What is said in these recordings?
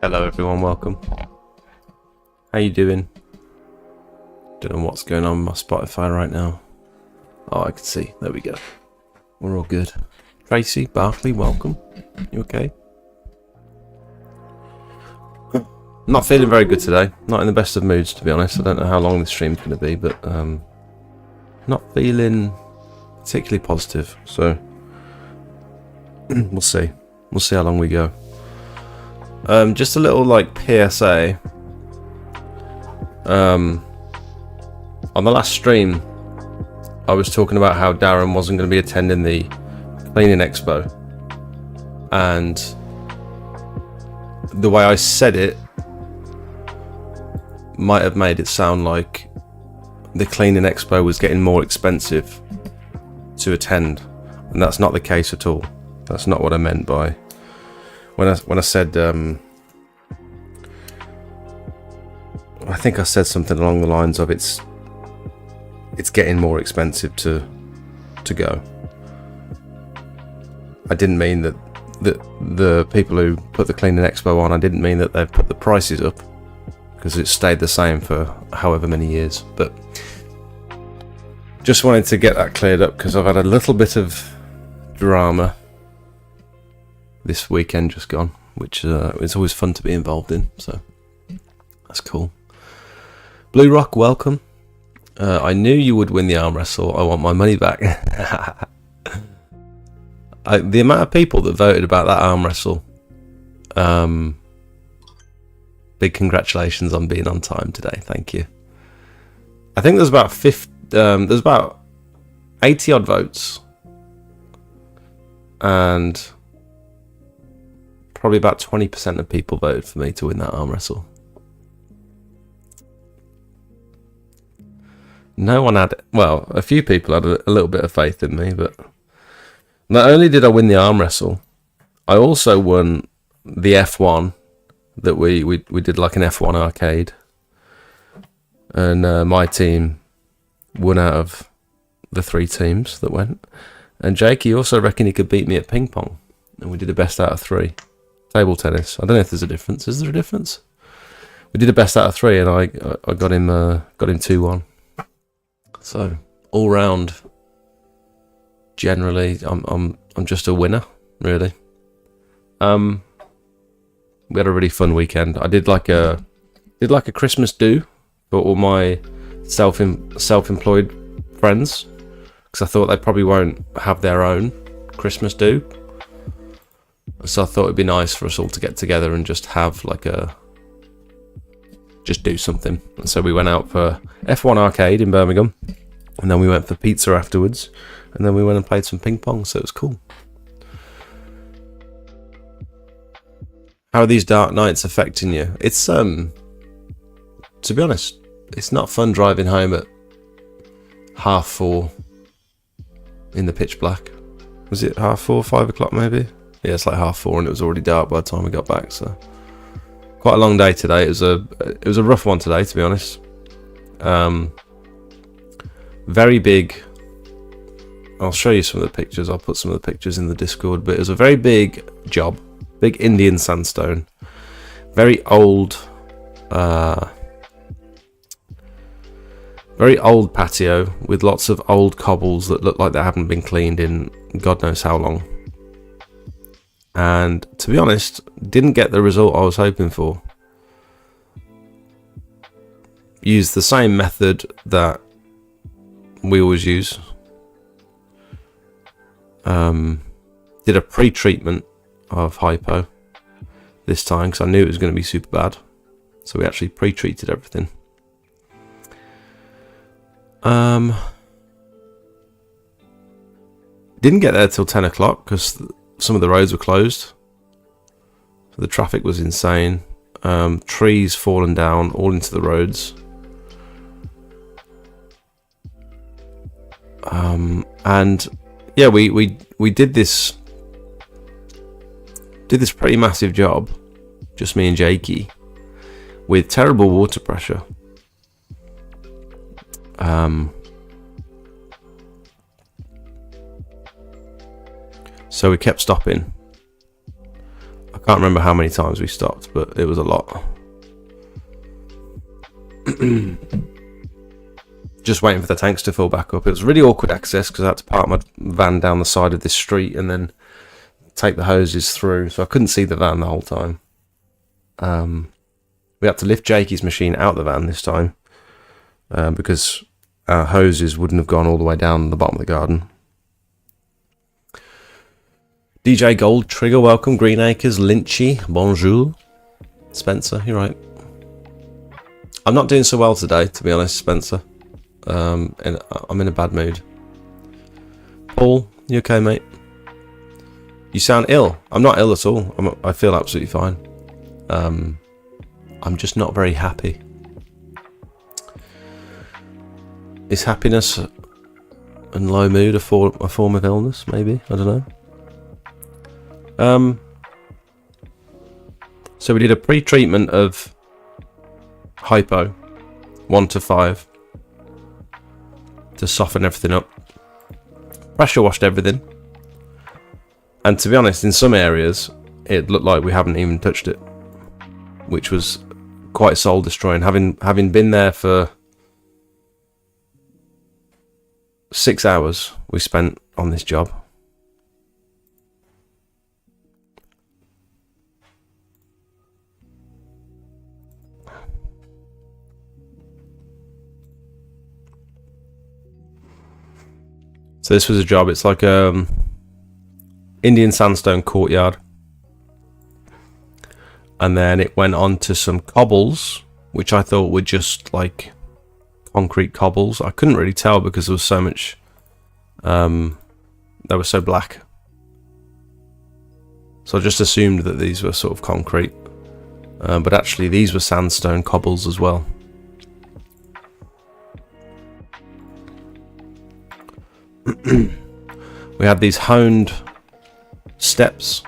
Hello everyone, welcome. How you doing? Don't know what's going on with my Spotify right now. Oh, I can see. There we go. We're all good. Tracy, Barkley, welcome. You okay? Not feeling very good today. Not in the best of moods, to be honest. I don't know how long this stream's going to be, but not feeling particularly positive. So we'll see. We'll see how long we go. Just a little PSA. On the last stream, I was talking about how Darren wasn't going to be attending the cleaning expo, and the way I said it might have made it sound like the cleaning expo was getting more expensive to attend, and that's not the case at all. That's not what I meant by when I said I think I said something along the lines of it's getting more expensive to go. I didn't mean that the people who put the cleaning expo on, I didn't mean that they've put the prices up, because it's stayed the same for however many years. But just wanted to get that cleared up, because I've had a little bit of drama this weekend just gone, which is always fun to be involved in, so that's cool. Blue Rock, welcome. I knew you would win the arm wrestle. I want my money back. The amount of people that voted about that arm wrestle, big congratulations on being on time today. Thank you. I think there's about 80 odd votes, and probably about 20% of people voted for me to win that arm wrestle. No one had, well, a few people had a little bit of faith in me, but not only did I win the arm wrestle, I also won the F1 that we did, like an F1 arcade, and my team won out of the 3 teams that went. And Jake, he also reckoned he could beat me at ping pong, and we did a best out of 3. Table tennis, I don't know if there's a difference. Is there a difference? We did a best out of 3, and I got him 2-1. So all round, generally, I'm just a winner, really. We had a really fun weekend. I did like a Christmas do for all my self-employed friends, because I thought they probably won't have their own Christmas do. So I thought it'd be nice for us all to get together and just have just do something. And so we went out for F1 arcade in Birmingham, and then we went for pizza afterwards, and then we went and played some ping pong, so it was cool. How are these dark nights affecting you? It's to be honest, it's not fun driving home at 4:30 in the pitch black. Was it 4:30, 5 o'clock maybe? Yeah, it's like 4:30, and it was already dark by the time we got back, so quite a long day today. It was a rough one today, to be honest. Very big. I'll show you some of the pictures. I'll put some of the pictures in the Discord, but it was a very big job, big Indian sandstone, very old patio with lots of old cobbles that look like they haven't been cleaned in God knows how long. And to be honest, didn't get the result I was hoping for. Used the same method that we always use. Did a pre-treatment of hypo this time, because I knew it was going to be super bad. So we actually pre-treated everything. Didn't get there till 10 o'clock because some of the roads were closed. So the traffic was insane. Trees fallen down all into the roads. And yeah, we did this pretty massive job, just me and Jakey, with terrible water pressure. So we kept stopping. I can't remember how many times we stopped, but it was a lot. Just waiting for the tanks to fill back up. It was really awkward access because I had to park my van down the side of this street and then take the hoses through, so I couldn't see the van the whole time. We had to lift Jakey's machine out the van this time because our hoses wouldn't have gone all the way down the bottom of the garden. DJ Gold Trigger, welcome. Green Acres, Lynchy, bonjour. Spencer, you're right. I'm not doing so well today, to be honest, Spencer. And I'm in a bad mood. Paul, you okay, mate? You sound ill. I'm not ill at all. I feel absolutely fine. I'm just not very happy. Is happiness and low mood a form of illness? Maybe, I don't know. So we did a pre-treatment of hypo 1 to 5 to soften everything up. Pressure washed everything, and to be honest, in some areas it looked like we haven't even touched it, which was quite soul destroying. Having been there for 6 hours we spent on this job. So this was a job. It's like Indian sandstone courtyard, and then it went on to some cobbles, which I thought were just like concrete cobbles. I couldn't really tell because there was so much. They were so black, so I just assumed that these were sort of concrete, but actually these were sandstone cobbles as well. We had these honed steps,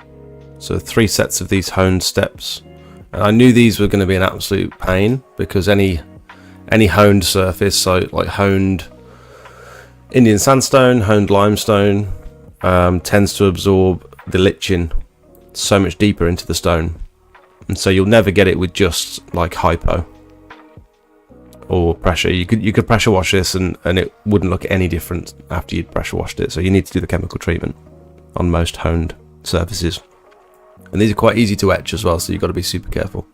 so 3 sets of these honed steps, and I knew these were going to be an absolute pain because any honed surface, so like honed Indian sandstone, honed limestone, tends to absorb the lichen so much deeper into the stone, and so you'll never get it with just like hypo or pressure. You could pressure wash this and it wouldn't look any different after you'd pressure washed it. So you need to do the chemical treatment on most honed surfaces, and these are quite easy to etch as well, so you've got to be super careful.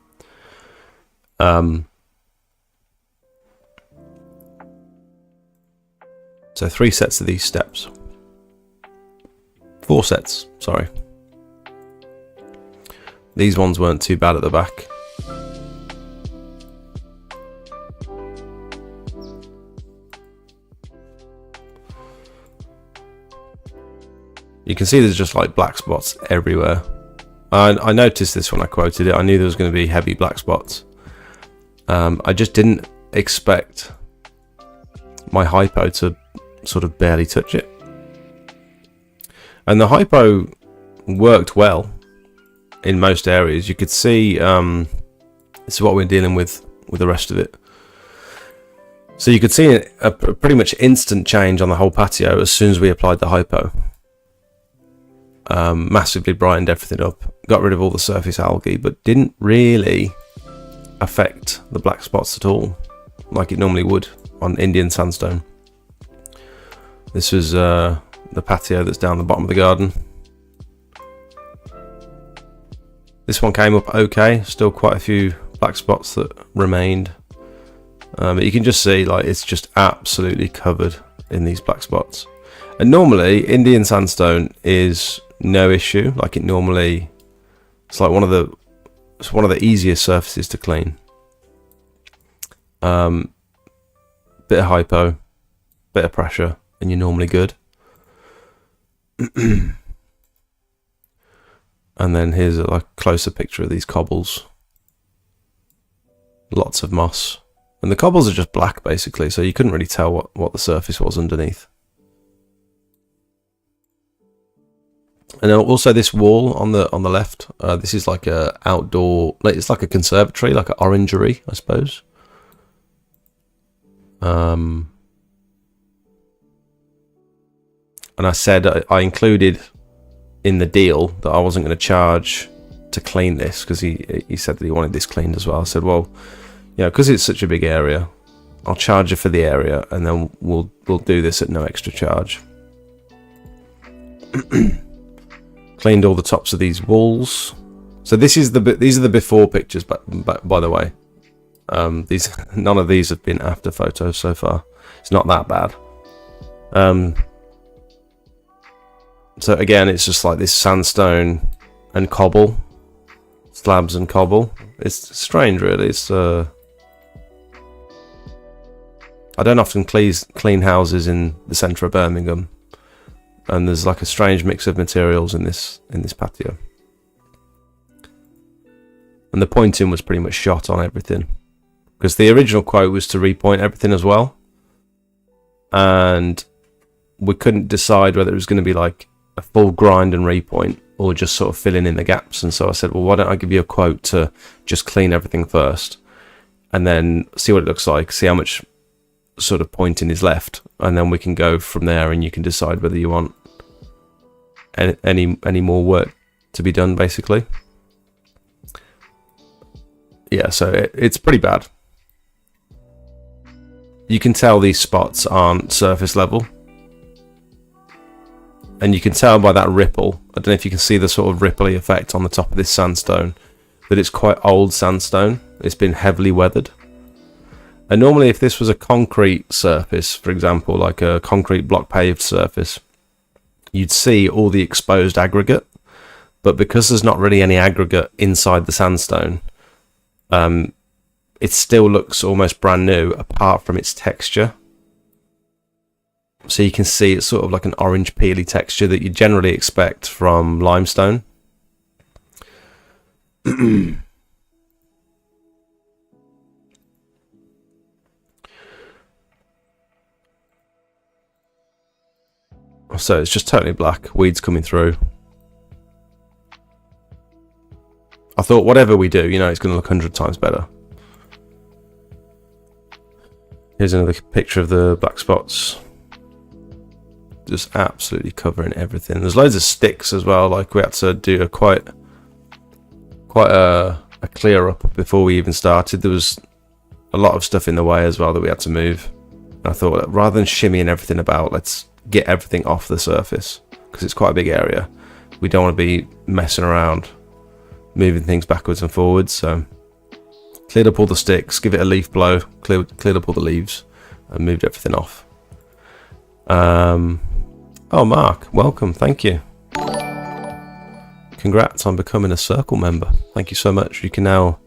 So 3 sets of these steps, 4 sets, sorry. These ones weren't too bad at the back. You can see there's just like black spots everywhere. I noticed this when I quoted it. I knew there was going to be heavy black spots. I just didn't expect my hypo to sort of barely touch it. And the hypo worked well in most areas. You could see this is what we're dealing with the rest of it. So you could see a pretty much instant change on the whole patio as soon as we applied the hypo. Massively brightened everything up, got rid of all the surface algae, but didn't really affect the black spots at all like it normally would on Indian sandstone. This was the patio that's down the bottom of the garden. This one came up okay, still quite a few black spots that remained, but you can just see like it's just absolutely covered in these black spots. And normally Indian sandstone is no issue, like it's like one of the easiest surfaces to clean. Bit of hypo, bit of pressure, and you're normally good. And then here's a like closer picture of these cobbles. Lots of moss, and the cobbles are just black basically, so you couldn't really tell what the surface was underneath. And then also this wall on the left, this is like a outdoor, it's like a conservatory, like an orangery, I suppose. And I said I included in the deal that I wasn't going to charge to clean this, because he said that he wanted this cleaned as well. I said, well, you know, because it's such a big area, I'll charge you for the area, and then we'll do this at no extra charge. Cleaned all the tops of these walls. So these are the before pictures, but by the way, none of these have been after photos so far. It's not that bad. So again, it's just like this sandstone and cobble, slabs and cobble. It's strange, really. It's I don't often clean houses in the centre of Birmingham, and there's like a strange mix of materials in this patio. And the pointing was pretty much shot on everything, because the original quote was to repoint everything as well, and we couldn't decide whether it was going to be like a full grind and repoint or just sort of filling in the gaps. And so I said, well, why don't I give you a quote to just clean everything first, and then see what it looks like, see how much sort of pointing is left, and then we can go from there, and you can decide whether you want any more work to be done, basically. Yeah, so it's pretty bad. You can tell these spots aren't surface level, and you can tell by that ripple. I don't know if you can see the sort of ripply effect on the top of this sandstone, that it's quite old sandstone. It's been heavily weathered. And normally, if this was a concrete surface, for example, like a concrete block paved surface, you'd see all the exposed aggregate. But because there's not really any aggregate inside the sandstone, it still looks almost brand new apart from its texture. So you can see it's sort of like an orange peely texture that you generally expect from limestone. So it's just totally black, weeds coming through. I thought whatever we do, you know, it's going to look 100 times better. Here's another picture of the black spots. Just absolutely covering everything. There's loads of sticks as well. Like, we had to do quite a clear up before we even started. There was a lot of stuff in the way as well that we had to move. And I thought, rather than shimmying everything about, let's get everything off the surface, because it's quite a big area. We don't want to be messing around moving things backwards and forwards. So cleared up all the sticks, give it a leaf blow, cleared up all the leaves, and moved everything off. Oh, Mark, welcome, thank you. Congrats on becoming a Circle member. Thank you so much. You now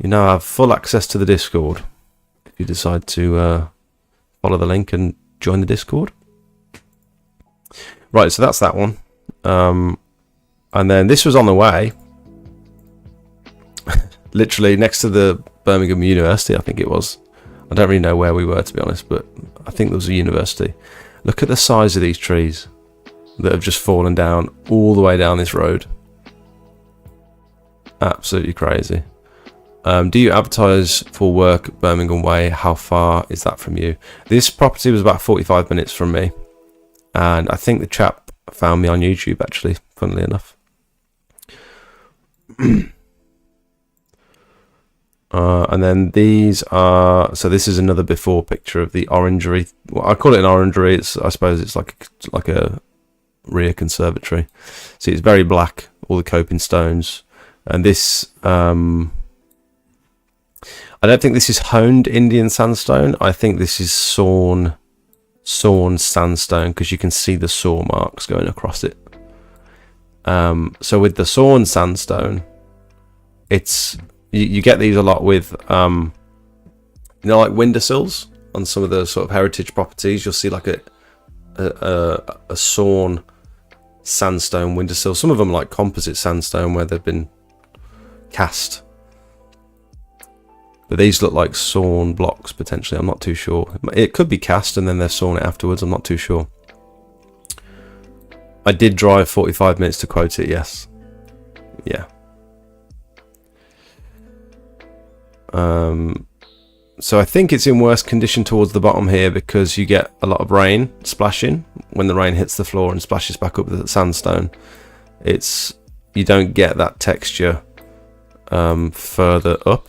have full access to the Discord if you decide to follow the link and join the Discord. Right, so that's that one. And then this was on the way, literally next to the Birmingham University, I think it was. I don't really know where we were, to be honest, but I think there was a university. Look at the size of these trees that have just fallen down all the way down this road. Absolutely crazy. Do you advertise for work Birmingham Way? How far is that from you? This property was about 45 minutes from me, and I think the chap found me on YouTube, actually, funnily enough. And then these are, so this is another before picture of the orangery. Well, I call it an orangery. I suppose it's like a rear conservatory. See, it's very black, all the coping stones. And this, I don't think this is honed Indian sandstone. I think this is sawn sandstone, because you can see the saw marks going across it. So with the sawn sandstone, it's, you get these a lot with, like windowsills on some of the sort of heritage properties. You'll see like a sawn sandstone windowsill. Some of them like composite sandstone where they've been cast. But these look like sawn blocks, potentially. I'm not too sure. It could be cast and then they've sawn it afterwards. I'm not too sure. I did drive 45 minutes to quote it, yes. Yeah. So I think it's in worse condition towards the bottom here because you get a lot of rain splashing when the rain hits the floor and splashes back up with the sandstone. You don't get that texture further up.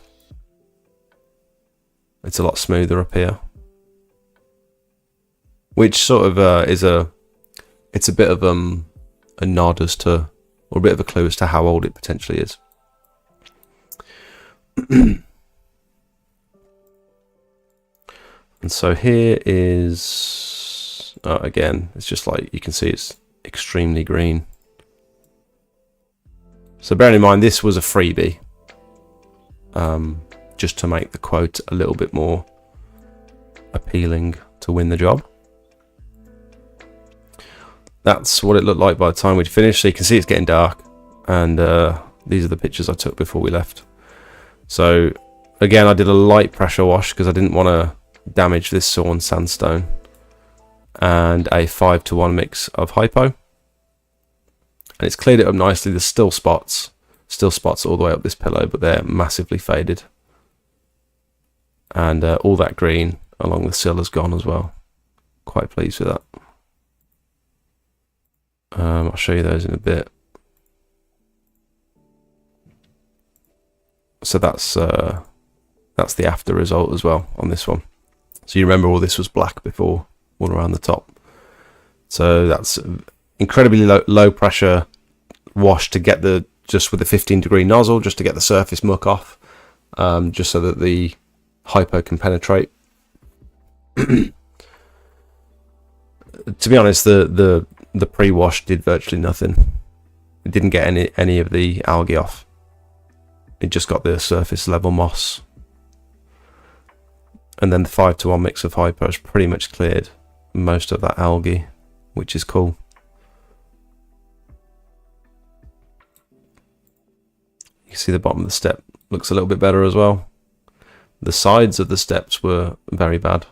It's a lot smoother up here, which sort of it's a bit of a nod as to, or a bit of a clue as to how old it potentially is. And so here is, again, it's just like, you can see it's extremely green. So bearing in mind, this was a freebie, just to make the quote a little bit more appealing to win the job. That's what it looked like by the time we'd finished. So you can see it's getting dark, and these are the pictures I took before we left. So again, I did a light pressure wash because I didn't want to damage this sawn sandstone, and a 5:1 mix of hypo, and it's cleared it up nicely. There's still spots all the way up this pillow, but they're massively faded, and all that green along the sill has gone as well. Quite pleased with that. I'll show you those in a bit. So that's the after result as well on this one. So you remember all this was black before, all around the top. So that's incredibly low pressure wash to get just with the 15-degree nozzle, just to get the surface muck off, just so that the hypo can penetrate. To be honest, the pre-wash did virtually nothing. It didn't get any of the algae off. It just got the surface level moss. And then the 5:1 mix of hypo has pretty much cleared most of that algae, which is cool. You can see the bottom of the step looks a little bit better as well. The sides of the steps were very bad.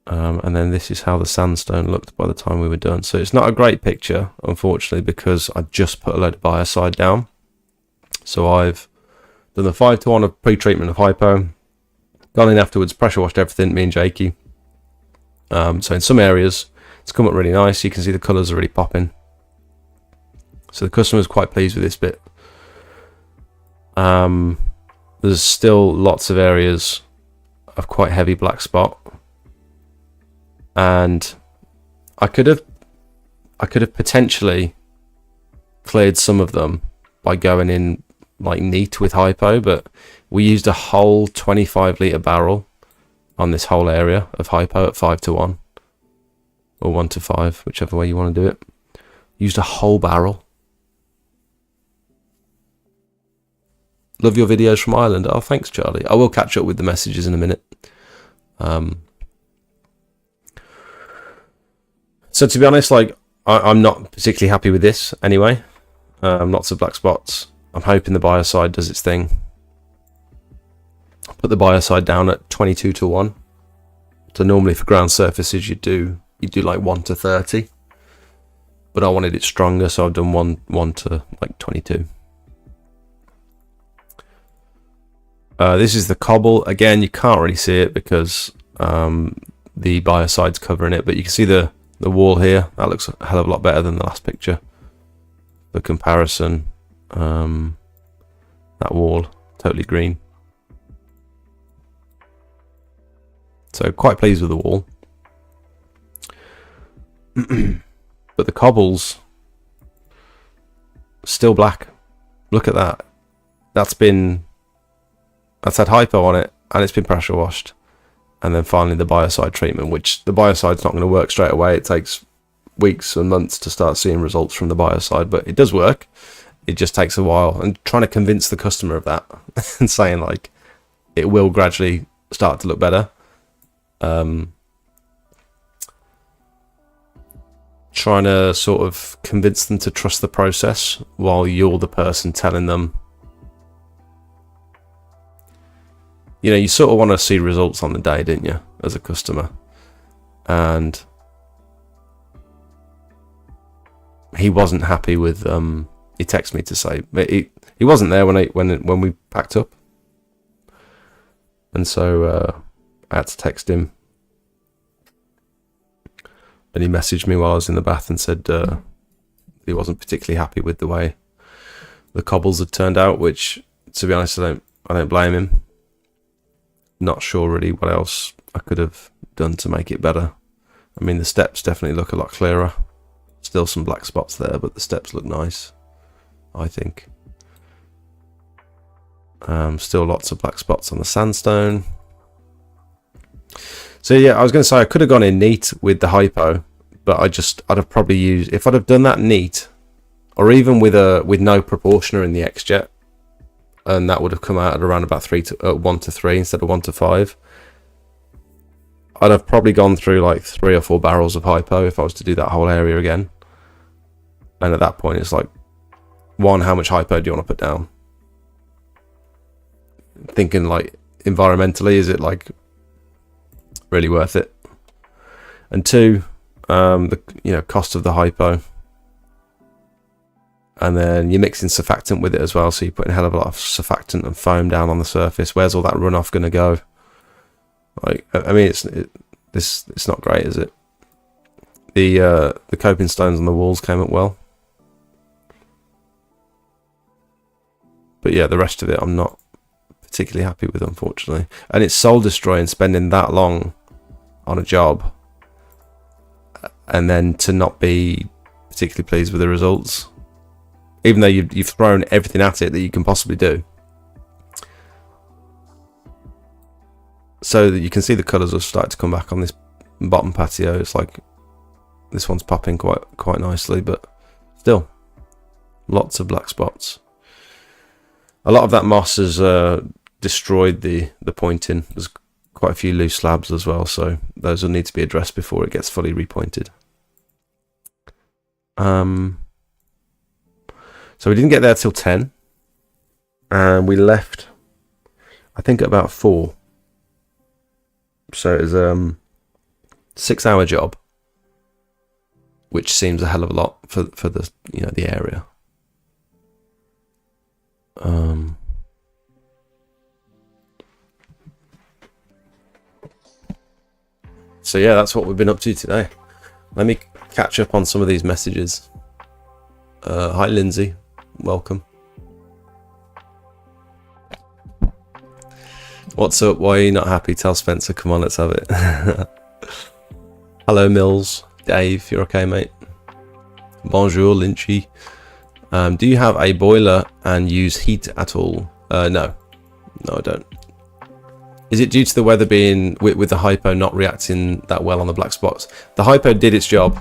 And then this is how the sandstone looked by the time we were done. So it's not a great picture, unfortunately, because I just put a load of biocide down. So I've done the 5:1 of pre-treatment of hypo, gone in afterwards, pressure washed everything, me and Jakey. So in some areas, it's come up really nice. You can see the colours are really popping. So the customer's quite pleased with this bit. There's still lots of areas of quite heavy black spot. And I could have potentially cleared some of them by going in like neat with hypo, but we used a whole 25-litre barrel on this whole area of hypo at 5:1 or 1:5, whichever way you want to do it. Used a whole barrel. Love your videos from Ireland. Oh, thanks, Charlie. I will catch up with the messages in a minute. So to be honest, like I'm not particularly happy with this anyway. Lots of black spots. I'm hoping the biocide does its thing. I put the biocide down at 22:1. So normally for ground surfaces you do like 1:30, but I wanted it stronger, so I've done 1 to like 22. This is the cobble. Again, you can't really see it because the biocide's covering it, but you can see the wall here. That looks a hell of a lot better than the last picture. For comparison, that wall, totally green. So quite pleased with the wall. But the cobbles, still black. Look at that. That's had hypo on it, and it's been pressure washed. And then finally the biocide treatment, which the biocide's not going to work straight away. It takes weeks and months to start seeing results from the biocide, but it does work. It just takes a while, and trying to convince the customer of that and saying like it will gradually start to look better. Trying to sort of convince them to trust the process while you're the person telling them, you know, you sort of want to see results on the day, didn't you, as a customer? And he wasn't happy with. He texted me to say, but he wasn't there when we packed up. And so I had to text him. And he messaged me while I was in the bath and said he wasn't particularly happy with the way the cobbles had turned out, which, to be honest, I don't blame him. Not sure really what else I could have done to make it better. I mean, the steps definitely look a lot clearer. Still some black spots there, but the steps look nice, I think. Still lots of black spots on the sandstone. So yeah, I was going to say I could have gone in neat with the hypo, but I'd have probably used, if I'd have done that neat, or even with no proportioner in the XJet, and that would have come out at around about 1 to 3 instead of 1 to 5. I'd have probably gone through like 3 or 4 barrels of hypo if I was to do that whole area again. And at that point, it's like, one, how much hypo do you want to put down? Thinking like environmentally, is it like really worth it? And 2, the cost of the hypo. And then you're mixing surfactant with it as well, so you're putting a hell of a lot of surfactant and foam down on the surface. Where's all that runoff going to go? Like, I mean, it's not great, is it? The coping stones on the walls came up well, but yeah, the rest of it I'm not particularly happy with, unfortunately. And it's soul destroying spending that long on a job, and then to not be particularly pleased with the results, even though you've thrown everything at it that you can possibly do. So that you can see the colours have started to come back on this bottom patio. It's like this one's popping quite nicely, but still lots of black spots. A lot of that moss has destroyed the pointing. There's quite a few loose slabs as well, so those will need to be addressed before it gets fully repointed. So we didn't get there till 10, and we left, I think, at about 4. So it was a 6-hour job, which seems a hell of a lot for the the area. So yeah, that's what we've been up to today. Let me catch up on some of these messages. Hi Lindsay, welcome. What's up? Why are you not happy? Tell Spencer, come on, let's have it. Hello Mills, Dave, you're okay, mate? Bonjour Lynchy. Do you have a boiler and use heat at all? No, I don't. Is it due to the weather being with the hypo not reacting that well on the black spots? The hypo did its job.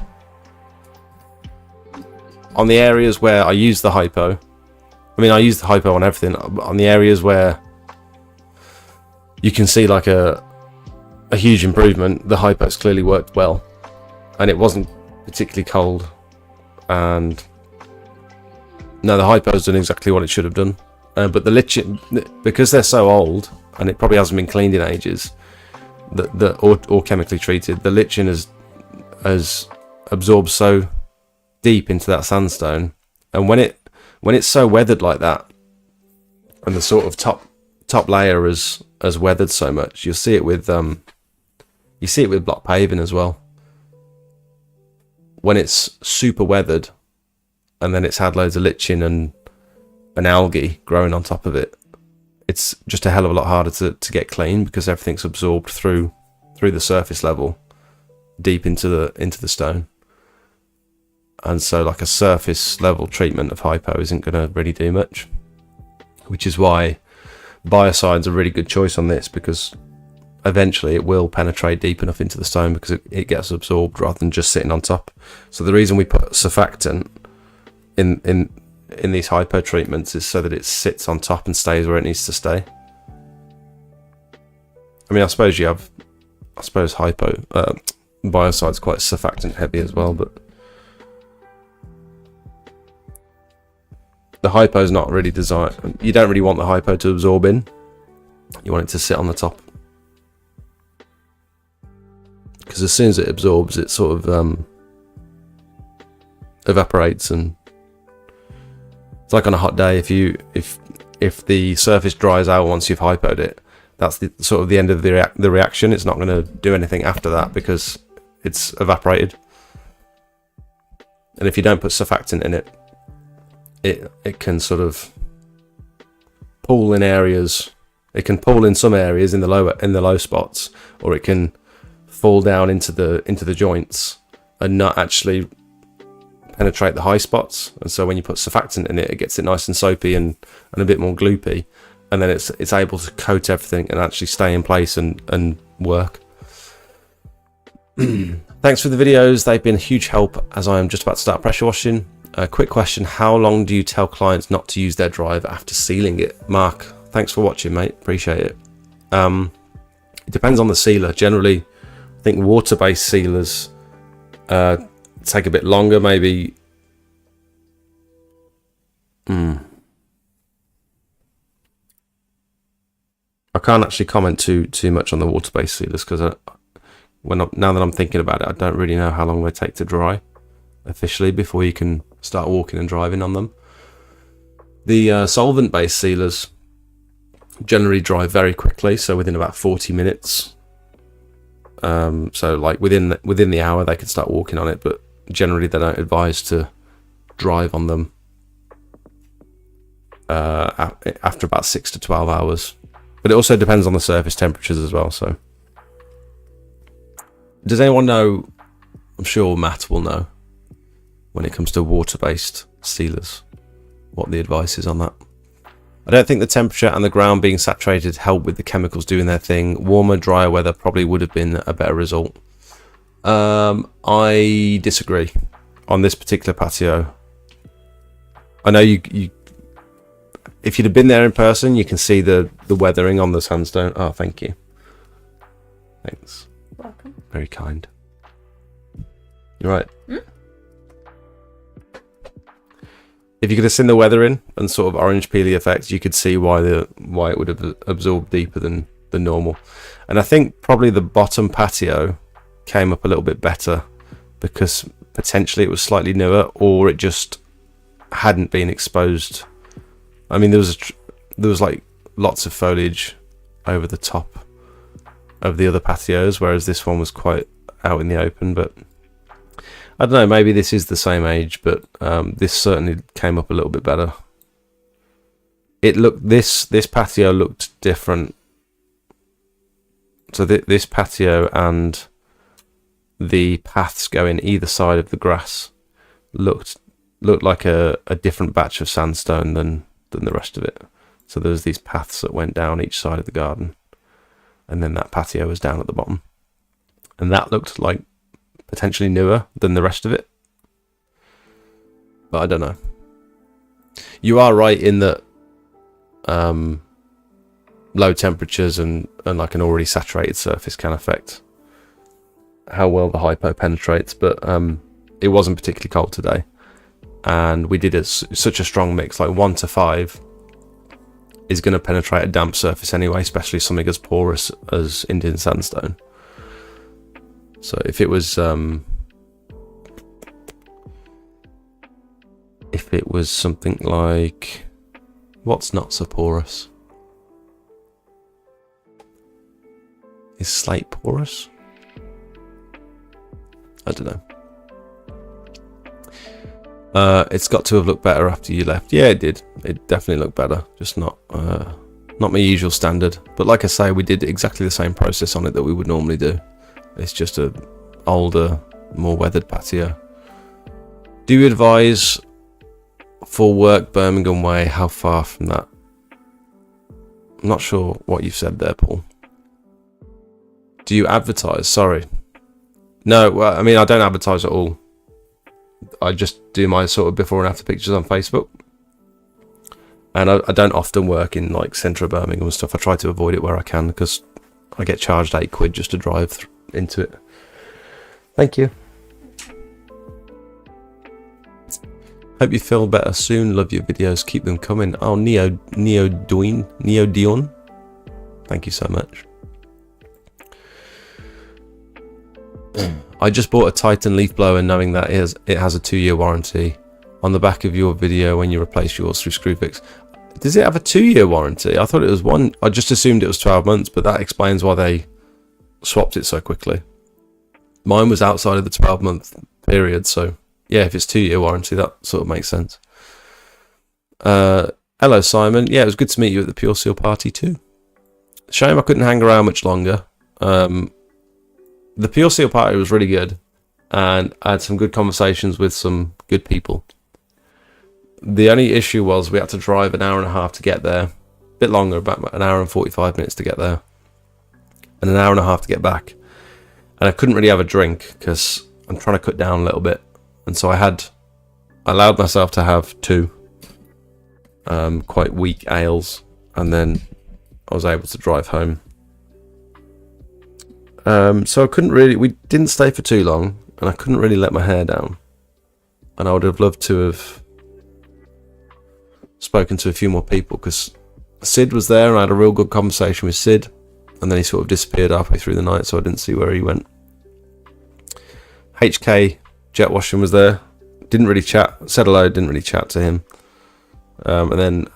On the areas where I used the hypo, I mean, I used the hypo on everything. On the areas where you can see like a huge improvement, the hypo's clearly worked well, and it wasn't particularly cold. And no, the hypo's done exactly what it should have done. But the lichen, because they're so old, and it probably hasn't been cleaned in ages, or chemically treated, the lichen has absorbed so deep into that sandstone, and when it's so weathered like that, and the sort of top layer has weathered so much, you'll see it with block paving as well. When it's super weathered, and then it's had loads of lichen and algae growing on top of it, it's just a hell of a lot harder to get clean, because everything's absorbed through the surface level deep into the stone. And so like a surface level treatment of hypo isn't going to really do much, which is why biocide's a really good choice on this, because eventually it will penetrate deep enough into the stone because it gets absorbed rather than just sitting on top. So the reason we put surfactant in these hypo treatments is so that it sits on top and stays where it needs to stay. I mean, I suppose hypo biocide's quite surfactant heavy as well, but the hypo is not really designed. You don't really want the hypo to absorb in. You want it to sit on the top, because as soon as it absorbs, it sort of evaporates. And it's like on a hot day, if the surface dries out once you've hypoed it, that's the sort of the end of the reaction. It's not going to do anything after that because it's evaporated. And if you don't put surfactant in it, it can sort of pool in areas. It can pool in some areas in the low spots, or it can fall down into the joints and not actually penetrate the high spots. And so when you put surfactant in it, it gets it nice and soapy and a bit more gloopy, and then it's able to coat everything and actually stay in place and work. Thanks for the videos. They've been a huge help as I am just about to start pressure washing. A quick question: how long do you tell clients not to use their drive after sealing it? Mark, thanks for watching, mate. Appreciate it. It depends on the sealer. Generally, I think water-based sealers take a bit longer, maybe. I can't actually comment too much on the water-based sealers because now that I'm thinking about it, I don't really know how long they take to dry officially before you can start walking and driving on them. The solvent-based sealers generally dry very quickly, so within about 40 minutes. So like within the hour they can start walking on it, but generally they don't advise to drive on them after about 6 to 12 hours. But it also depends on the surface temperatures as well. So does anyone know? I'm sure Matt will know when it comes to water-based sealers what the advice is on that. I don't think the temperature and the ground being saturated help with the chemicals doing their thing. Warmer, drier weather probably would have been a better result. I disagree on this particular patio. I know you if you'd have been there in person, you can see the weathering on the sandstone. Oh, thank you. Thanks. Welcome. Very kind. You're right. If you could have seen the weathering and sort of orange peely effects, you could see why it would have absorbed deeper than normal. And I think probably the bottom patio came up a little bit better because potentially it was slightly newer, or it just hadn't been exposed. I mean, there was like lots of foliage over the top of the other patios, whereas this one was quite out in the open. But I don't know, maybe this is the same age, but this certainly came up a little bit better. This patio looked different. So this patio and the paths going either side of the grass looked like a different batch of sandstone than the rest of it. So there's these paths that went down each side of the garden, and then that patio was down at the bottom, and that looked like potentially newer than the rest of it. But I don't know. You are right in that low temperatures and like an already saturated surface can affect how well the hypo penetrates, but it wasn't particularly cold today, and we did such a strong mix. Like 1 to 5 is going to penetrate a damp surface anyway, especially something as porous as Indian sandstone. So if it was something like, what's not so porous? Is slate porous? I don't know. It's got to have looked better after you left. Yeah, it did. It definitely looked better. Just not my usual standard. But like I say, we did exactly the same process on it that we would normally do. It's just a older, more weathered patio. Do you advise for work Birmingham way? How far from that? I'm not sure what you've said there, Paul. Do you advertise? Sorry. No, well, I mean, I don't advertise at all. I just do my sort of before and after pictures on Facebook. And I don't often work in like centre of Birmingham and stuff. I try to avoid it where I can because I get charged £8 just to drive into it. Thank you. Hope you feel better soon. Love your videos. Keep them coming. Oh, Neo Dion. Thank you so much. I just bought a Titan leaf blower knowing that it has a 2-year warranty. On the back of your video when you replace yours through Screwfix. Does it have a 2-year warranty? I thought it was one. I just assumed it was 12 months, but that explains why they swapped it so quickly. Mine was outside of the 12-month period, so yeah, if it's 2-year warranty, that sort of makes sense. Hello, Simon. Yeah, it was good to meet you at the Pure Seal party too. Shame I couldn't hang around much longer. The Pure Seal party was really good, and I had some good conversations with some good people. The only issue was we had to drive an hour and a half to get there. A bit longer, about an hour and 45 minutes to get there. And an hour and a half to get back. And I couldn't really have a drink because I'm trying to cut down a little bit. And so I allowed myself to have 2 quite weak ales. And then I was able to drive home. So we didn't stay for too long. And I couldn't really let my hair down. And I would have loved to have spoken to a few more people, because Sid was there and I had a real good conversation with Sid, and then he sort of disappeared halfway through the night, so I didn't see where he went. HK Jet Washing was there, didn't really chat, said hello, didn't really chat to him. And then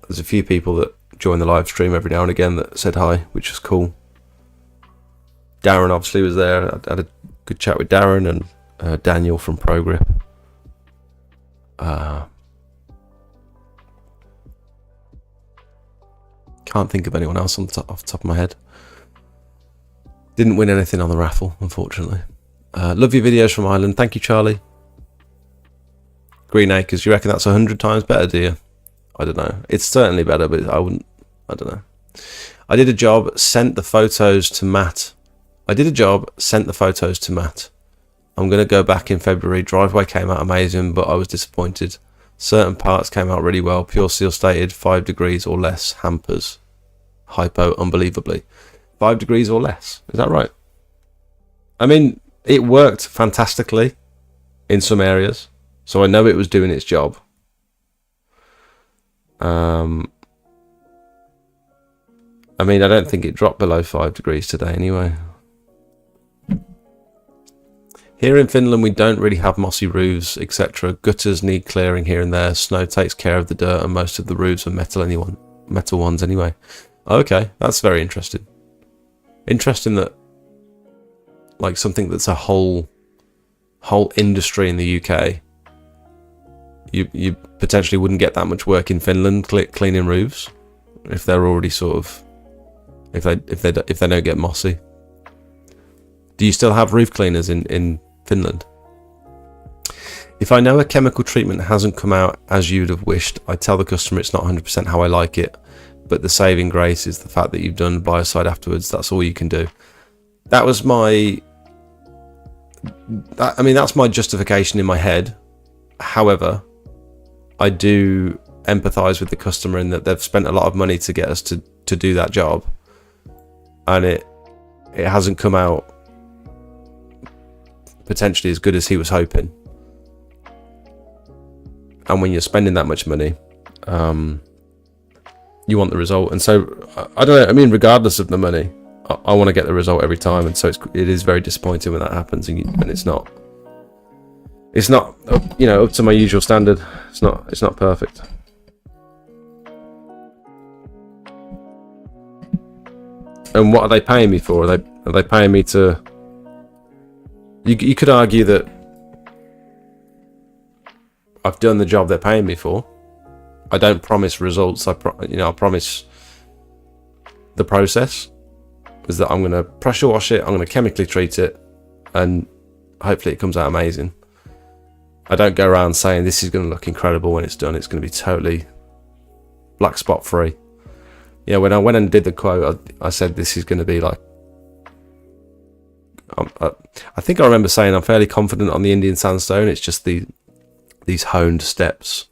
there's a few people that join the live stream every now and again that said hi, which was cool. Darren obviously was there. I had a good chat with Darren and Daniel from ProGrip. Can't think of anyone else off the top of my head. Didn't win anything on the raffle, unfortunately. Love your videos from Ireland. Thank you, Charlie. Green Acres, you reckon that's 100 times better, do you? I don't know. It's certainly better, but I don't know. I did a job, sent the photos to Matt. I'm going to go back in February. Driveway came out amazing, but I was disappointed. Certain parts came out really well. Pure Seal stated 5 degrees or less hampers. Hypo, unbelievably. 5 degrees or less. Is that right? I mean, it worked fantastically in some areas, so I know it was doing its job. I mean, I don't think it dropped below 5 degrees today anyway. Here in Finland, we don't really have mossy roofs, etc. Gutters need clearing here and there. Snow takes care of the dirt, and most of the roofs are metal ones anyway. Okay, that's very interesting. Interesting that, like, something that's a whole industry in the UK, you potentially wouldn't get that much work in Finland cleaning roofs if they're already sort of if they don't get mossy. Do you still have roof cleaners in Finland? If I know a chemical treatment hasn't come out as you'd have wished, I tell the customer it's not 100% how I like it, but the saving grace is the fact that you've done biocide afterwards. That's all you can do. That's my justification in my head. However, I do empathise with the customer in that they've spent a lot of money to get us to do that job, and it hasn't come out potentially as good as he was hoping. And when you're spending that much money, you want the result. And so I don't know, I mean, regardless of the money, I want to get the result every time, and so it is very disappointing when that happens, and it's not up to my usual standard. It's not perfect. And what are they paying me for? Are they paying me to? You could argue that I've done the job they're paying me for. I don't promise results. I promise the process is that I'm going to pressure wash it, I'm going to chemically treat it, and hopefully it comes out amazing. I don't go around saying this is going to look incredible when it's done. It's going to be totally black spot free. Yeah, when I went and did the quote, I said this is going to be like. I think I remember saying I'm fairly confident on the Indian sandstone. It's just these honed steps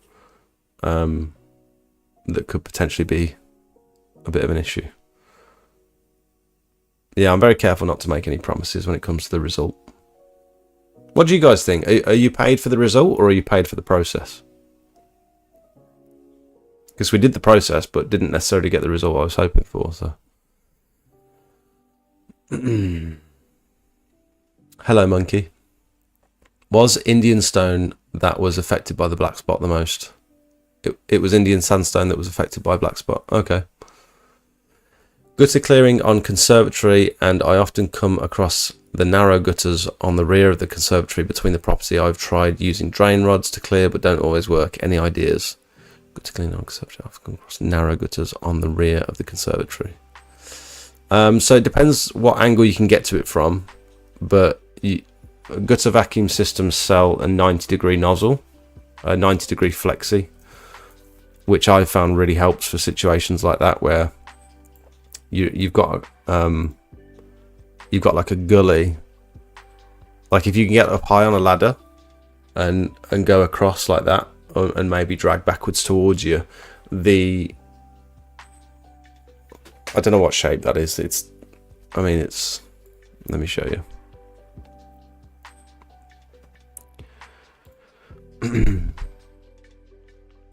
that could potentially be a bit of an issue. Yeah, I'm very careful not to make any promises when it comes to the result. What do you guys think? Are you paid for the result, or are you paid for the process? Because we did the process, but didn't necessarily get the result I was hoping for. So, hello, monkey. Was Indian stone that was affected by the black spot the most? it was Indian sandstone that was affected by black spot. Okay. Gutter clearing on conservatory, and I often come across the narrow gutters on the rear of the conservatory between the property. I've tried using drain rods to clear, but don't always work. Any ideas? Gutter clearing on conservatory. I've come across narrow gutters on the rear of the conservatory. So it depends what angle you can get to it from, but gutter vacuum systems sell a 90-degree nozzle, a 90-degree flexi, which I found really helps for situations like that where you've got like a gully. Like if you can get up high on a ladder and go across like that, and maybe drag backwards towards you, I don't know what shape that is. Let me show you.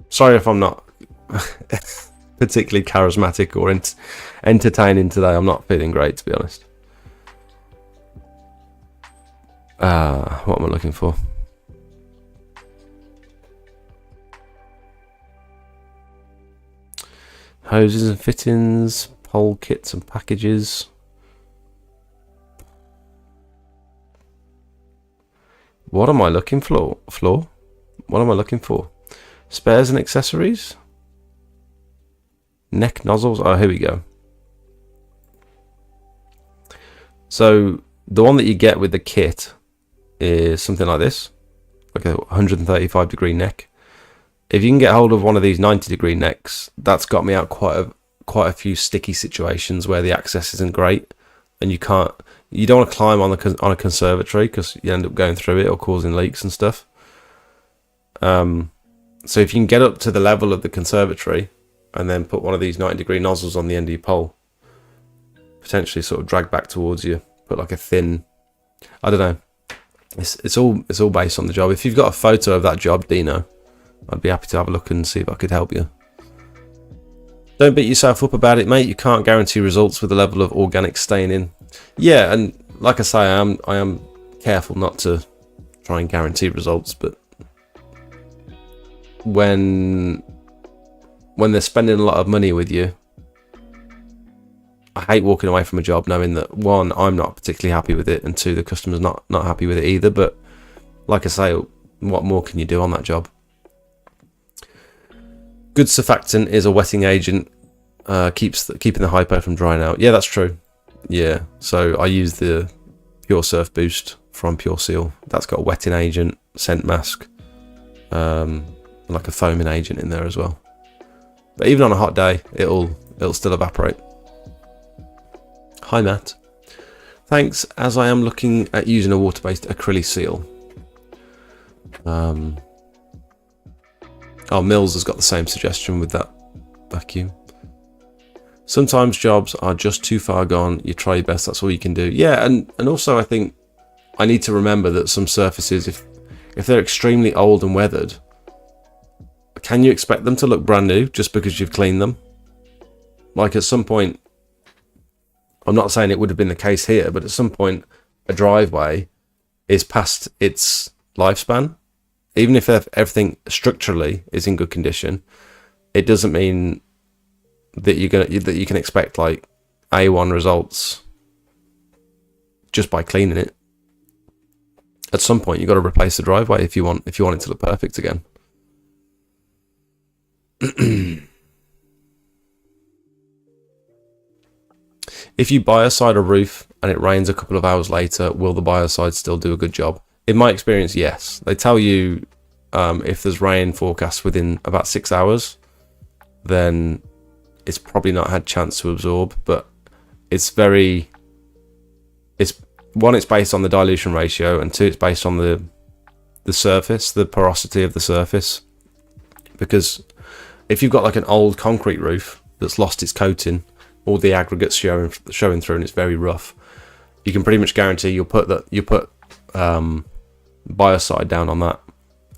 Sorry if I'm not particularly charismatic or entertaining today. I'm not feeling great, to be honest. What am I looking for? Hoses and fittings, pole kits and packages. What am I looking for? What am I looking for? Spares and accessories? Neck nozzles? Oh, here we go. So the one that you get with the kit is something like this, like a 135-degree neck. If you can get hold of one of these 90-degree necks, that's got me out quite a few sticky situations where the access isn't great, and you don't want to climb on a conservatory because you end up going through it or causing leaks and stuff. So if you can get up to the level of the conservatory and then put one of these 90-degree nozzles on the end of your pole, potentially sort of drag back towards you, put like a thin, I don't know. It's all based on the job. If you've got a photo of that job, Dino, I'd be happy to have a look and see if I could help you. Don't beat yourself up about it, mate. You can't guarantee results with the level of organic staining. Yeah, and like I say, I am careful not to try and guarantee results, but when they're spending a lot of money with you, I hate walking away from a job knowing that, one, I'm not particularly happy with it, and two, the customer's not happy with it either. But like I say, what more can you do on that job? Good surfactant is a wetting agent, keeping the hypo from drying out. Yeah, that's true. Yeah, so I use the Pure Surf Boost from Pure Seal. That's got a wetting agent, scent mask, like a foaming agent in there as well. But even on a hot day, it'll still evaporate. Hi Matt. Thanks, as I am looking at using a water-based acrylic seal. Oh, Mills has got the same suggestion with that vacuum. Sometimes jobs are just too far gone. You try your best, that's all you can do. Yeah, and also I think I need to remember that some surfaces, if they're extremely old and weathered, can you expect them to look brand new just because you've cleaned them? Like at some point, I'm not saying it would have been the case here, but at some point a driveway is past its lifespan. Even if everything structurally is in good condition, it doesn't mean that you can expect like A1 results just by cleaning it. At some point, you've got to replace the driveway if you want it to look perfect again. If you biocide a roof and it rains a couple of hours later, will the biocide still do a good job? In my experience, yes. They tell you if there's rain forecast within about 6 hours, then it's probably not had chance to absorb. But it's based on the dilution ratio, and two, it's based on the surface, the porosity of the surface. Because if you've got like an old concrete roof that's lost its coating, all the aggregates showing through, and it's very rough, you can pretty much guarantee you'll put biocide down on that,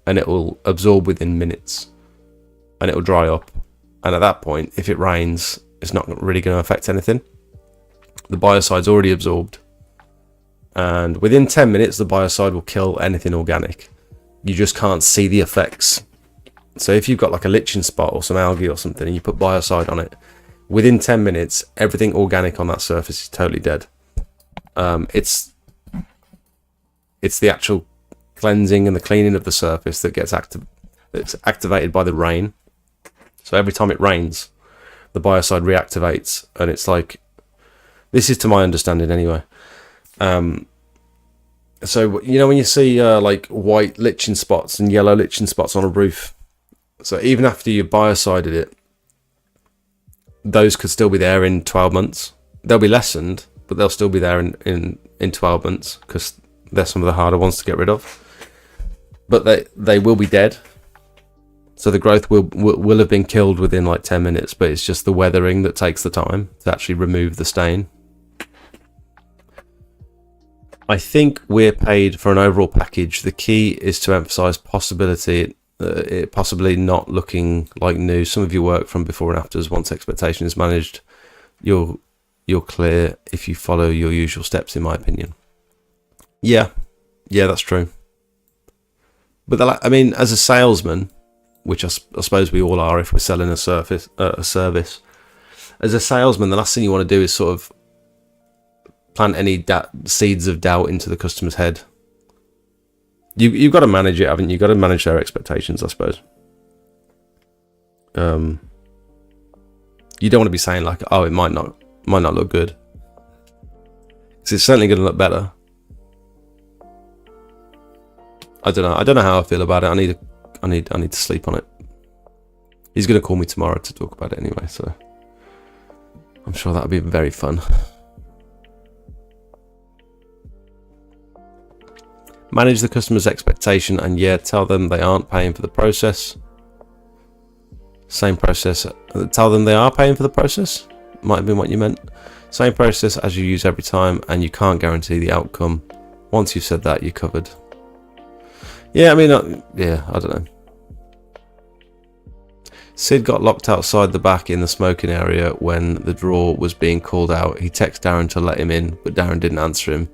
and it will absorb within minutes, and it will dry up. And at that point, if it rains, it's not really going to affect anything. The biocide's already absorbed, and within 10 minutes, the biocide will kill anything organic. You just can't see the effects So if you've got like a litching spot or some algae or something and you put biocide on it, within 10 minutes, everything organic on that surface is totally dead. It's the actual cleansing and the cleaning of the surface that gets that's activated by the rain. So every time it rains, the biocide reactivates, and it's like, this is to my understanding anyway. So you know when you see like white litching spots and yellow litching spots on a roof, so even after you biocided it, those could still be there in 12 months. They'll be lessened, but they'll still be there in 12 months because they're some of the harder ones to get rid of. But they will be dead. So the growth will have been killed within like 10 minutes, but it's just the weathering that takes the time to actually remove the stain. I think we're paid for an overall package. The key is to emphasize it possibly not looking like new. Some of your work from before and afters, once expectation is managed, you're clear if you follow your usual steps, in my opinion. Yeah, that's true. But I mean, as a salesman, which I suppose we all are if we're selling a service, as a salesman, the last thing you want to do is sort of plant any seeds of doubt into the customer's head. You've got to manage it, haven't you? You've got to manage their expectations, I suppose. You don't want to be saying like, oh, it might not look good, because it's certainly going to look better. I don't know how I feel about it. I need to sleep on it. He's going to call me tomorrow to talk about it anyway, so I'm sure that'll be very fun. Manage the customer's expectation, and tell them they aren't paying for the process. Same process. Tell them they are paying for the process. Might have been what you meant. Same process as you use every time, and you can't guarantee the outcome. Once you've said that, you're covered. Yeah, I mean, I don't know. Sid got locked outside the back in the smoking area when the drawer was being called out. He texted Darren to let him in, but Darren didn't answer him.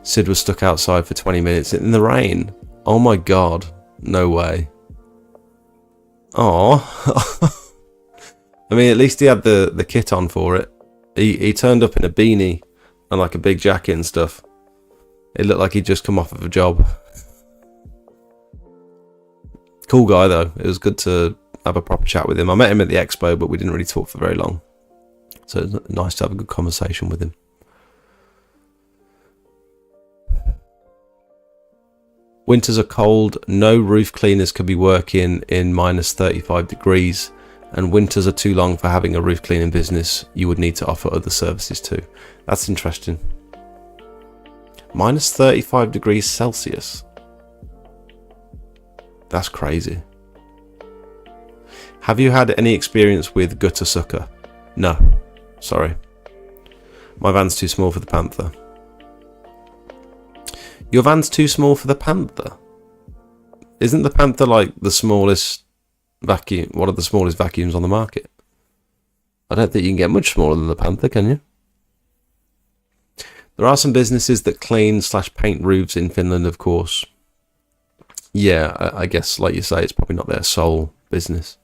Sid was stuck outside for 20 minutes in the rain. Oh my god. No way. Oh. I mean, at least he had the kit on for it. He turned up in a beanie and like a big jacket and stuff. It looked like he'd just come off of a job. Cool guy though. It was good to have a proper chat with him. I met him at the expo, but we didn't really talk for very long. So it was nice to have a good conversation with him. Winters are cold. No roof cleaners could be working in minus 35 degrees. And winters are too long for having a roof cleaning business. You would need to offer other services too. That's interesting. Minus 35 degrees Celsius. That's crazy. Have you had any experience with gutter sucker? No. Sorry. My van's too small for the Panther. Your van's too small for the Panther? Isn't the Panther like the smallest vacuum? One of the smallest vacuums on the market? I don't think you can get much smaller than the Panther, can you? There are some businesses that clean/paint roofs in Finland, of course. Yeah, I guess, like you say, it's probably not their sole business.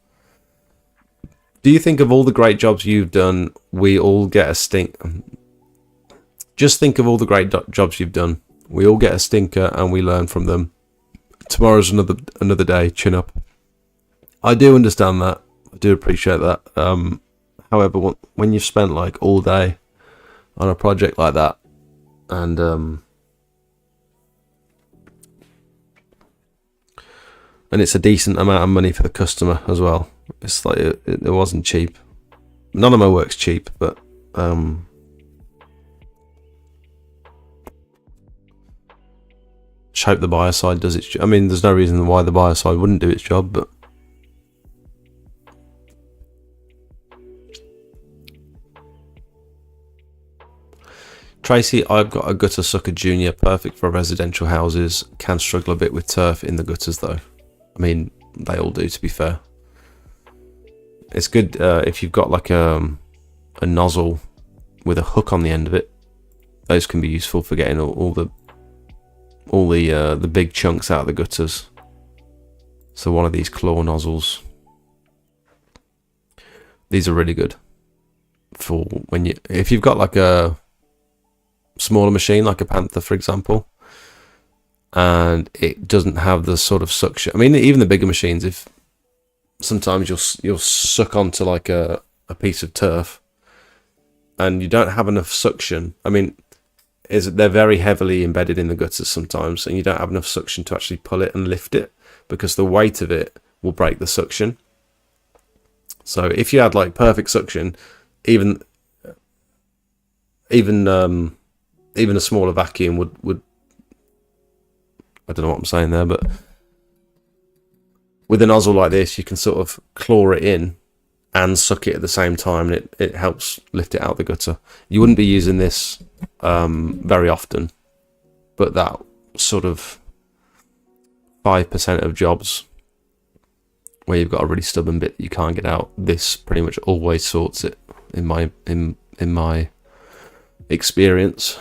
Do you think of all the great jobs you've done, we all get a stink? Just think of all the great jobs you've done. We all get a stinker and we learn from them. Tomorrow's another day. Chin up. I do understand that. I do appreciate that. However, when you've spent like all day on a project like that, and it's a decent amount of money for the customer as well. It's like it wasn't cheap. None of my work's cheap, but just hope the biocide does its job. I mean, there's no reason why the biocide wouldn't do its job, but Tracy, I've got a gutter sucker junior, perfect for residential houses. Can struggle a bit with turf in the gutters though. I mean, they all do, to be fair. It's good if you've got like a nozzle with a hook on the end of it. Those can be useful for getting all the big chunks out of the gutters. So one of these claw nozzles These are really good for if you've got like a smaller machine, like a Panther, for example, and it doesn't have the sort of suction. I mean, even the bigger machines, if sometimes you'll suck onto like a piece of turf and you don't have enough suction. I mean, they're very heavily embedded in the gutters sometimes, and you don't have enough suction to actually pull it and lift it, because the weight of it will break the suction. So if you had like perfect suction, even a smaller vacuum would I don't know what I'm saying there, but with a nozzle like this, you can sort of claw it in and suck it at the same time, and it helps lift it out the gutter. You wouldn't be using this very often, but that sort of 5% of jobs where you've got a really stubborn bit that you can't get out, this pretty much always sorts it in my experience.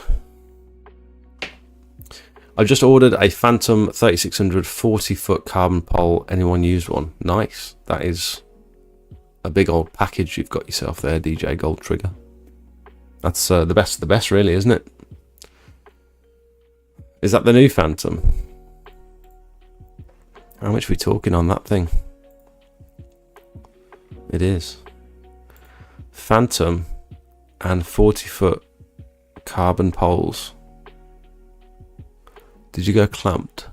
I've just ordered a Phantom 3600 40-foot carbon pole. Anyone used one? Nice. That is a big old package you've got yourself there, DJ Gold Trigger. That's the best of the best, really, isn't it? Is that the new Phantom? How much are we talking on that thing? It is. Phantom and 40-foot carbon poles. Did you go clamped?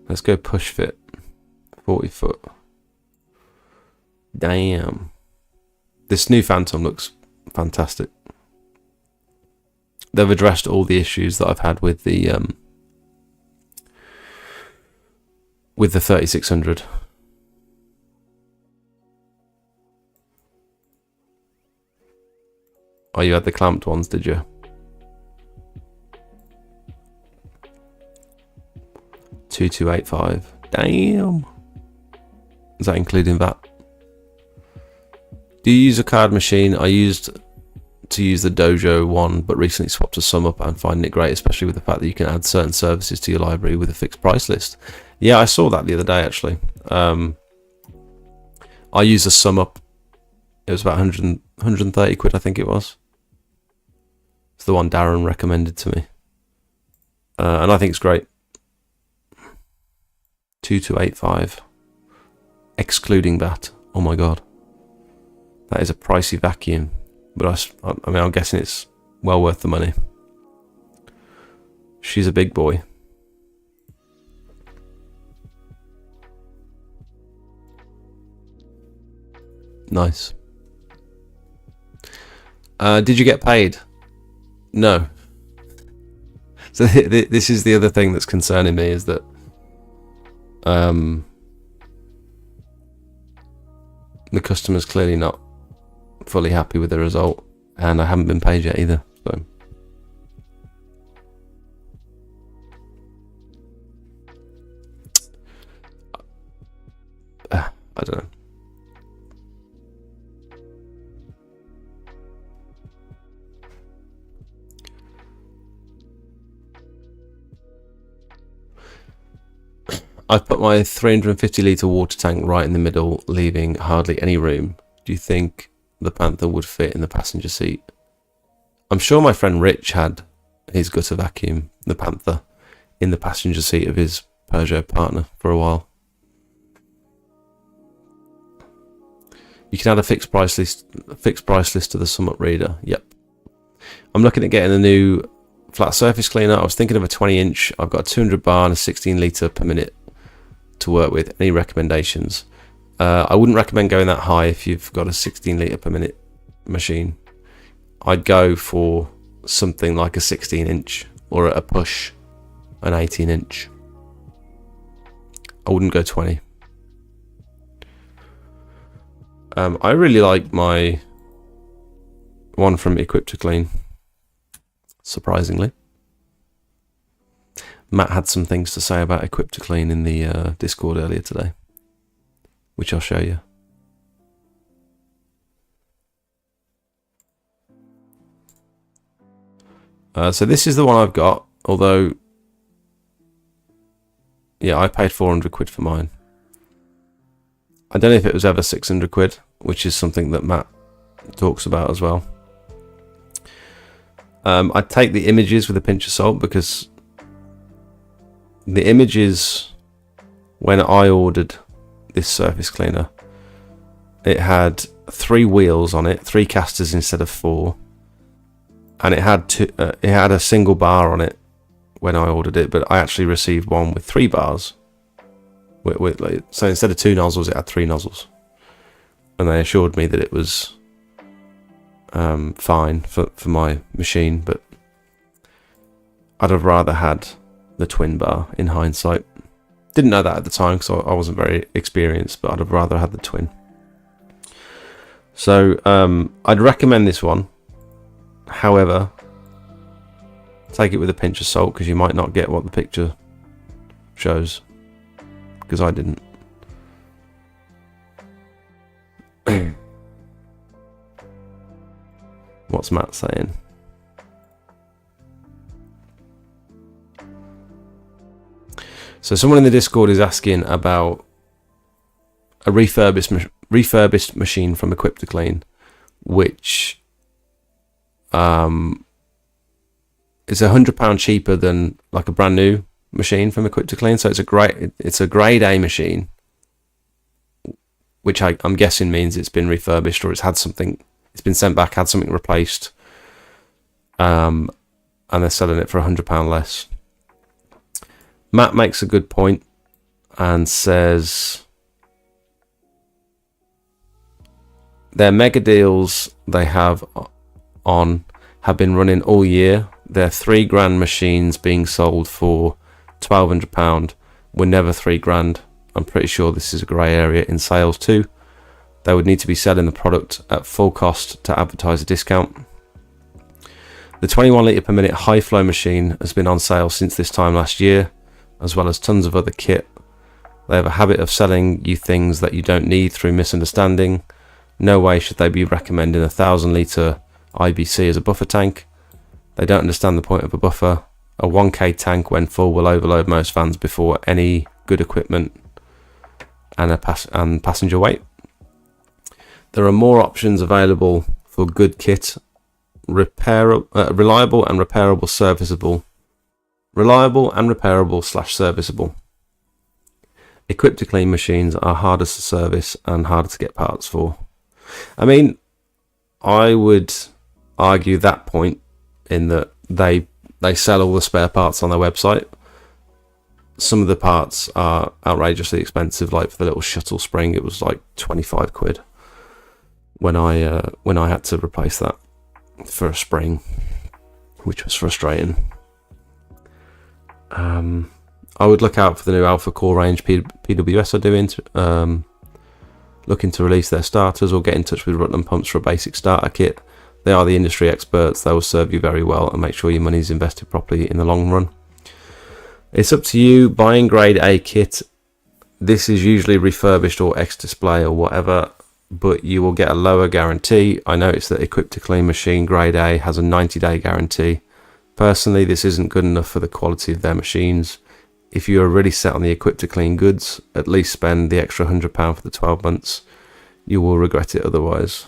Let's go push fit. 40 foot. Damn. This new Phantom looks fantastic. They've addressed all the issues that I've had with the 3600. Oh, you had the clamped ones, did you? 2285. Damn. Is that including that? Do you use a card machine? I used to use the Dojo one, but recently swapped to SumUp and finding it great, especially with the fact that you can add certain services to your library with a fixed price list. Yeah, I saw that the other day, actually. I used a SumUp. It was about 130 quid, I think it was. It's the one Darren recommended to me. And I think it's great. 2285. Excluding that. Oh my god. That is a pricey vacuum. But I mean, I'm guessing it's well worth the money. She's a big boy. Nice. Did you get paid? No. So this is the other thing that's concerning me, is that the customer's clearly not fully happy with the result, and I haven't been paid yet either. So I don't know. I've put my 350 litre water tank right in the middle, leaving hardly any room. Do you think the Panther would fit in the passenger seat? I'm sure my friend Rich had his gutter vacuum, the Panther, in the passenger seat of his Peugeot partner for a while. You can add a fixed price list to the SumUp reader. Yep. I'm looking at getting a new flat surface cleaner. I was thinking of a 20-inch. I've got a 200 bar and a 16 litre per minute to work with. Any recommendations? I wouldn't recommend going that high if you've got a 16 litre per minute machine. I'd go for something like a 16-inch, or at a push an 18-inch. I wouldn't go 20. I really like my one from Equip to Clean, surprisingly. Matt had some things to say about Equip to Clean in the Discord earlier today, which I'll show you. So this is the one I've got, although Yeah, I paid 400 quid for mine. I don't know if it was ever 600 quid, which is something that Matt talks about as well. I take the images with a pinch of salt, because the images, when I ordered this surface cleaner, it had 3 wheels on it, 3 casters instead of 4, and it had a single bar on it when I ordered it, but I actually received one with 3 bars. So instead of 2 nozzles, it had 3 nozzles, and they assured me that it was fine for my machine, but I'd have rather had the twin bar in hindsight. Didn't know that at the time because I wasn't very experienced, but I'd have rather had the twin. So I'd recommend this one. However, take it with a pinch of salt, because you might not get what the picture shows, because I didn't. What's Matt saying? So someone in the Discord is asking about a refurbished machine from Equip to Clean, which is £100 cheaper than like a brand new machine from Equip to Clean. So it's a grade A machine, which I'm guessing means it's been refurbished, or it's been sent back, had something replaced, and they're selling it for £100 less. Matt makes a good point and says their mega deals they have been running all year. Their £3,000 machines being sold for £1,200 were never £3,000. I'm pretty sure this is a grey area in sales too. They would need to be selling the product at full cost to advertise a discount. The 21 litre per minute high flow machine has been on sale since this time last year, as well as tons of other kit. They have a habit of selling you things that you don't need through misunderstanding. No way should they be recommending a 1,000 litre IBC as a buffer tank. They don't understand the point of a buffer. A 1k tank when full will overload most fans before any good equipment and passenger weight. There are more options available for good kit, reliable and repairable /serviceable. Equip to Clean machines are harder to service and harder to get parts for. I mean, I would argue that point in that they sell all the spare parts on their website. Some of the parts are outrageously expensive, like for the little shuttle spring, it was like 25 quid when I had to replace that for a spring, which was frustrating. I would look out for the new Alpha Core range PWS are doing, looking to release their starters, or get in touch with Rutland Pumps for a basic starter kit. They are the industry experts. They will serve you very well and make sure your money is invested properly in the long run. It's up to you. Buying grade A kit, this is usually refurbished or ex-display or whatever, but you will get a lower guarantee. I noticed that Equip to Clean machine grade A has a 90-day guarantee. Personally, this isn't good enough for the quality of their machines. If you are really set on the Equip to Clean goods, at least spend the extra £100 for the 12 months. You will regret it otherwise.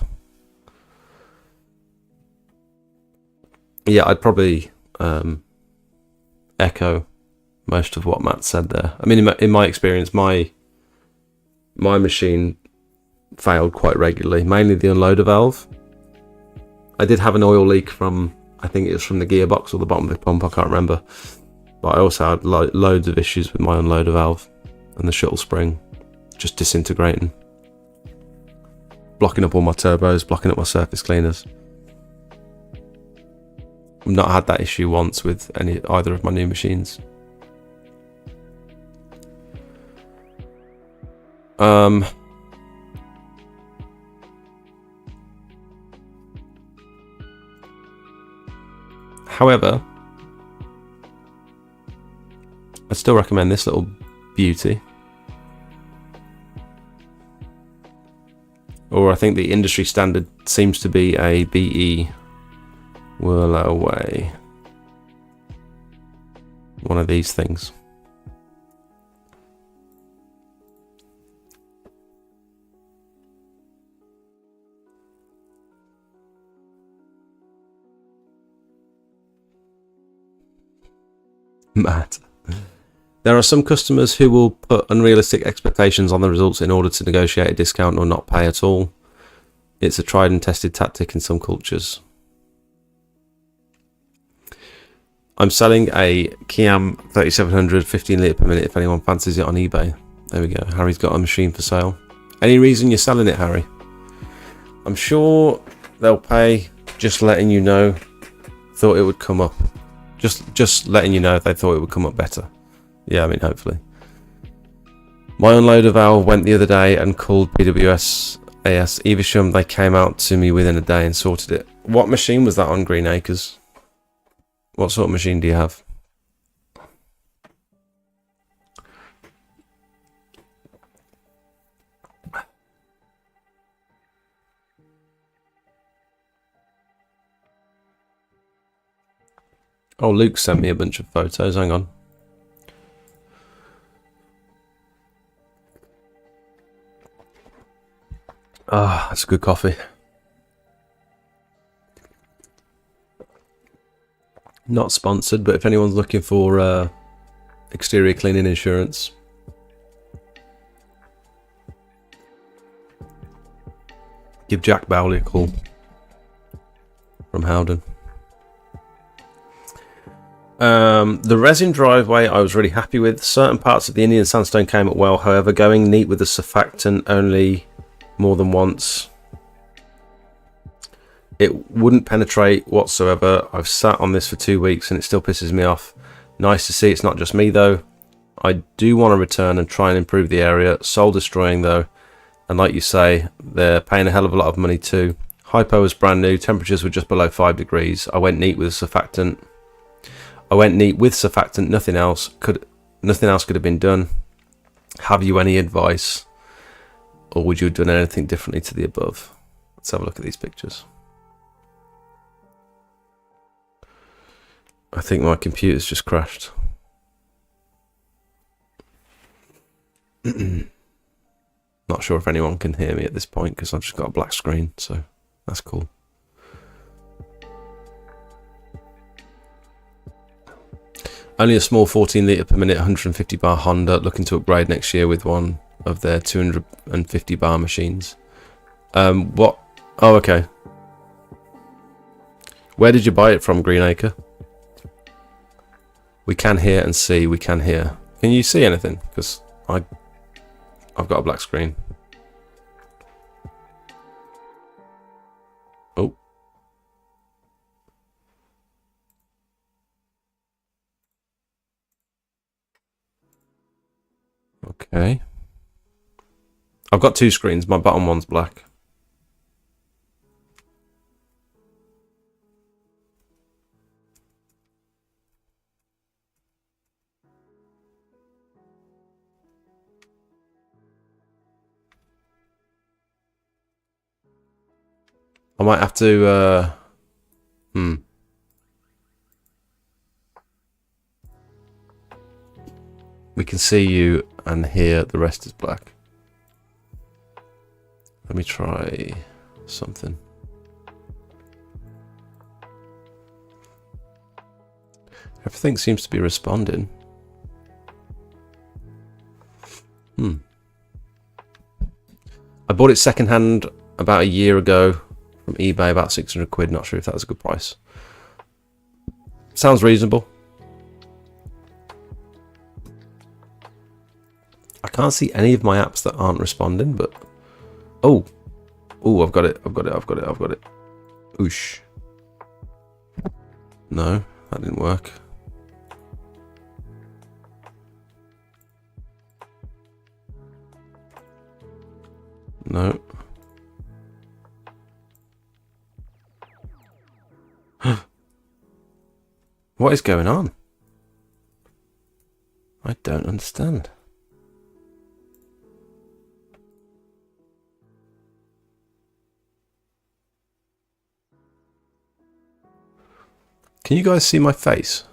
Yeah, I'd probably echo most of what Matt said there. I mean, in my experience, my machine failed quite regularly, mainly the unloader valve. I did have an oil leak from, I think it was from the gearbox or the bottom of the pump, I can't remember. But I also had loads of issues with my unloader valve and the shuttle spring just disintegrating, blocking up all my turbos, blocking up my surface cleaners. I've not had that issue once with either of my new machines. However, I still recommend this little beauty. Or I think the industry standard seems to be a BE Whirlaway. One of these things. Mad. There are some customers who will put unrealistic expectations on the results in order to negotiate a discount or not pay at all. It's a tried and tested tactic in some cultures. I'm selling a Kiam 3700 15 litre per minute if anyone fancies it on eBay. There we go. Harry's got a machine for sale. Any reason you're selling it, Harry? I'm sure they'll pay. Just letting you know. Thought it would come up. Just letting you know if they thought it would come up better. Yeah, I mean, hopefully. My unloader valve went the other day and called PWS AS Evesham. They came out to me within a day and sorted it. What machine was that on Green Acres? What sort of machine do you have? Oh, Luke sent me a bunch of photos. Hang on. Ah, that's a good coffee. Not sponsored, but if anyone's looking for exterior cleaning insurance, give Jack Bowley a call from Howden. The resin driveway I was really happy with. Certain parts of the Indian sandstone came up well, however, going neat with the surfactant only more than once. It wouldn't penetrate whatsoever. I've sat on this for 2 weeks and it still pisses me off. Nice to see it's not just me though. I do want to return and try and improve the area. Soul destroying though. And like you say, they're paying a hell of a lot of money too. Hypo was brand new. Temperatures were just below 5 degrees. I went neat with surfactant. Nothing else could have been done. Have you any advice? Or would you have done anything differently to the above? Let's have a look at these pictures. I think my computer's just crashed. Not sure if anyone can hear me at this point because I've just got a black screen, so that's cool. Only a small 14 litre per minute 150 bar Honda, looking to upgrade next year with one of their 250 bar machines. What? Oh, okay. Where did you buy it from, Greenacre? We can hear and see. We can hear. Can you see anything? Because I've got a black screen. Oh. Okay. I've got two screens. My bottom one's black. I might have to, We can see you and hear the rest is black. Let me try something. Everything seems to be responding. I bought it secondhand about a year ago from eBay, about 600 quid. Not sure if that was a good price. Sounds reasonable. I can't see any of my apps that aren't responding, but oh, I've got it. Oosh. No, that didn't work. No. What is going on? I don't understand. Can you guys see my face?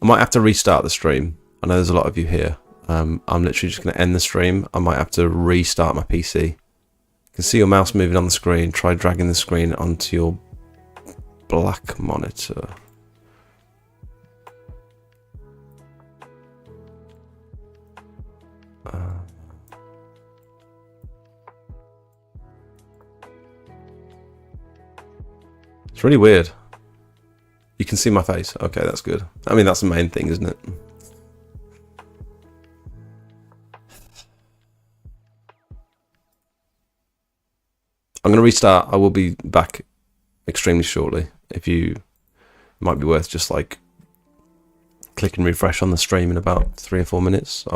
I might have to restart the stream. I know there's a lot of you here. I'm literally just going to end the stream. I might have to restart my PC. You can see your mouse moving on the screen. Try dragging the screen onto your black monitor. It's really weird. You can see my face. Okay, that's good. I mean, that's the main thing, isn't it? I'm going to restart. I will be back extremely shortly. If you might be worth just like clicking refresh on the stream in about 3 or 4 minutes.